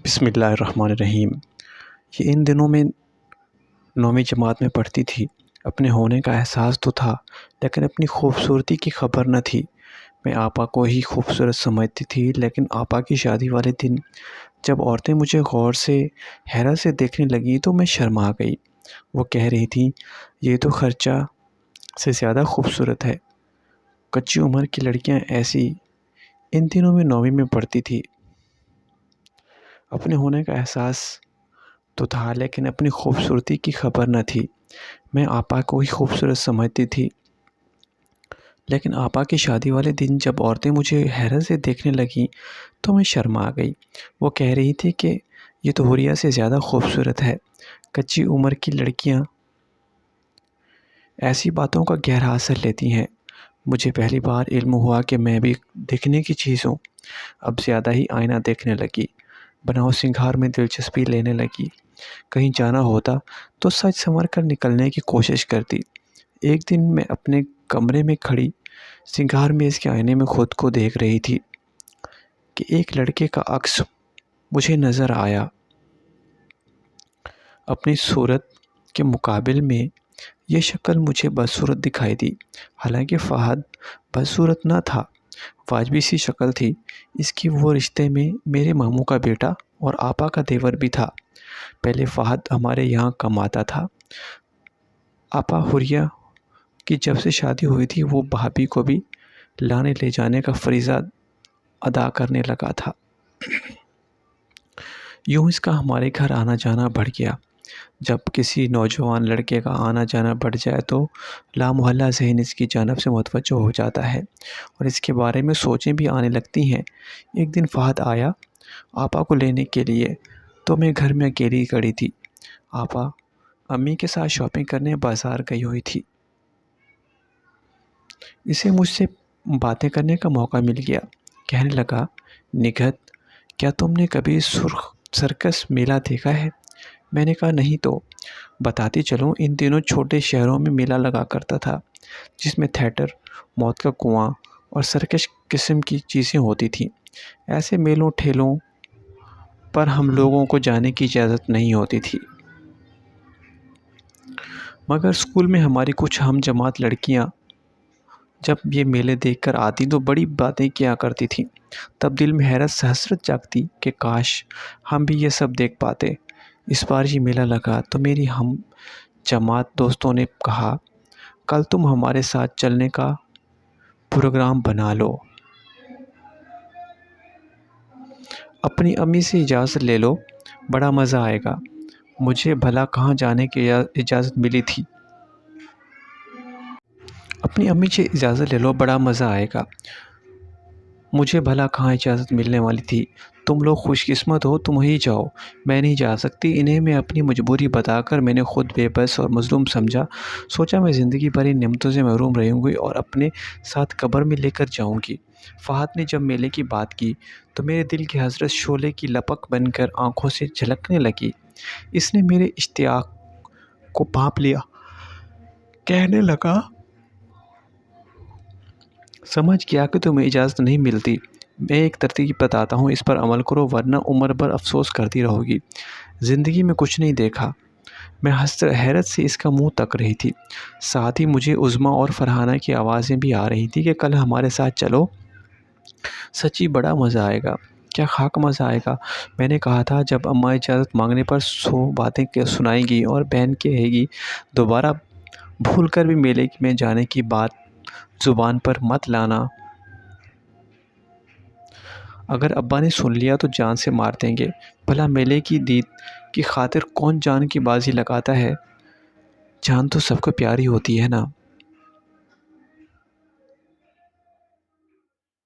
بسم اللہ الرحمن الرحیم۔ یہ ان دنوں میں 9ویں جماعت میں پڑھتی تھی۔ اپنے ہونے کا احساس تو تھا لیکن اپنی خوبصورتی کی خبر نہ تھی۔ میں آپا کو ہی خوبصورت سمجھتی تھی، لیکن آپا کی شادی والے دن جب عورتیں مجھے غور سے حیرت سے دیکھنے لگیں تو میں شرما گئی۔ وہ کہہ رہی تھیں، یہ تو خرچہ سے زیادہ خوبصورت ہے۔ کچی عمر کی لڑکیاں ایسی ان دنوں میں 9ویں میں پڑھتی تھی۔ اپنے ہونے کا احساس تو تھا لیکن اپنی خوبصورتی کی خبر نہ تھی۔ میں آپا کو ہی خوبصورت سمجھتی تھی، لیکن آپا کی شادی والے دن جب عورتیں مجھے حیرت سے دیکھنے لگیں تو میں شرما گئی۔ وہ کہہ رہی تھی کہ یہ تو حوریہ سے زیادہ خوبصورت ہے۔ کچی عمر کی لڑکیاں ایسی باتوں کا گہرا اثر لیتی ہیں۔ مجھے پہلی بار علم ہوا کہ میں بھی دیکھنے کی چیز ہوں۔ اب زیادہ ہی آئینہ دیکھنے لگی، بناؤ سنگھار میں دلچسپی لینے لگی۔ کہیں جانا ہوتا تو سج سنور کر نکلنے کی کوشش کرتی۔ ایک دن میں اپنے کمرے میں کھڑی سنگھار میز کے آئینے میں خود کو دیکھ رہی تھی کہ ایک لڑکے کا عکس مجھے نظر آیا۔ اپنی صورت کے مقابل میں یہ شکل مجھے بدصورت دکھائی دی۔ حالانکہ فہد بدصورت نہ تھا، واجبی سی شکل تھی۔ اس کی وہ رشتے میں میرے ماموں کا بیٹا اور آپا کا دیور بھی تھا۔ پہلے فہد ہمارے یہاں کم آتا تھا۔ آپا حوریہ کی جب سے شادی ہوئی تھی وہ بھابھی کو بھی لانے لے جانے کا فریضہ ادا کرنے لگا تھا۔ یوں اس کا ہمارے گھر آنا جانا بڑھ گیا۔ جب کسی نوجوان لڑکے کا آنا جانا بڑھ جائے تو لامحالہ ذہن اس کی جانب سے متوجہ ہو جاتا ہے اور اس کے بارے میں سوچیں بھی آنے لگتی ہیں۔ ایک دن فہد آیا آپا کو لینے کے لیے تو میں گھر میں اکیلی کھڑی تھی۔ آپا امی کے ساتھ شاپنگ کرنے بازار گئی ہوئی تھی۔ اسے مجھ سے باتیں کرنے کا موقع مل گیا۔ کہنے لگا، نگہت، کیا تم نے کبھی سرکس میلہ دیکھا ہے؟ میں نے کہا نہیں تو بتاتی چلوں، ان دنوں چھوٹے شہروں میں میلہ لگا کرتا تھا جس میں تھیٹر، موت کا کنواں اور سرکش قسم کی چیزیں ہوتی تھیں۔ ایسے میلوں ٹھیلوں پر ہم لوگوں کو جانے کی اجازت نہیں ہوتی تھی، مگر اسکول میں ہماری کچھ ہم جماعت لڑکیاں جب یہ میلے دیکھ کر آتی تو بڑی باتیں کیا کرتی تھیں۔ تب دل میں حیرت سے حسرت جاگتی کہ کاش ہم بھی یہ سب دیکھ پاتے۔ اس بار یہ میلہ لگا تو میری ہم جماعت دوستوں نے کہا، کل تم ہمارے ساتھ چلنے کا پروگرام بنا لو، اپنی امی سے اجازت لے لو، بڑا مزہ آئے گا۔ مجھے بھلا کہاں جانے کی اجازت ملی تھی؟ اپنی امی سے اجازت لے لو، بڑا مزہ آئے گا۔ مجھے بھلا کہاں اجازت ملنے والی تھی؟ تم لوگ خوش قسمت ہو، تم ہی جاؤ، میں نہیں جا سکتی۔ انہیں میں اپنی مجبوری بتا کر میں نے خود بے بس اور مظلوم سمجھا۔ سوچا میں زندگی بھر ان نعمتوں سے محروم رہوں گی اور اپنے ساتھ قبر میں لے کر جاؤں گی۔ فہد نے جب میلے کی بات کی تو میرے دل کی حسرت شعلے کی لپٹ بن کر آنکھوں سے جھلکنے لگی۔ اس نے میرے اشتیاق کو بھانپ لیا۔ کہنے لگا، سمجھ گیا کہ تمہیں اجازت نہیں ملتی۔ میں ایک ترتیب بتاتا ہوں، اس پر عمل کرو ورنہ عمر بھر افسوس کرتی رہو گی۔ زندگی میں کچھ نہیں دیکھا۔ میں حیرت سے اس کا منہ تک رہی تھی۔ ساتھ ہی مجھے عظمیٰ اور فرحانہ کی آوازیں بھی آ رہی تھیں کہ کل ہمارے ساتھ چلو، سچی بڑا مزہ آئے گا۔ کیا خاک مزہ آئے گا؟ میں نے کہا تھا جب اماں اجازت مانگنے پر 100 باتیں سنائیں گی اور بہن کہے گی دوبارہ بھول کر بھی میلے میں جانے کی بات زبان پر مت لانا۔ اگر ابا نے سن لیا تو جان سے مار دیں گے۔ بھلا میلے کی دید کی خاطر کون جان کی بازی لگاتا ہے؟ جان تو سب کو پیاری ہوتی ہے نا۔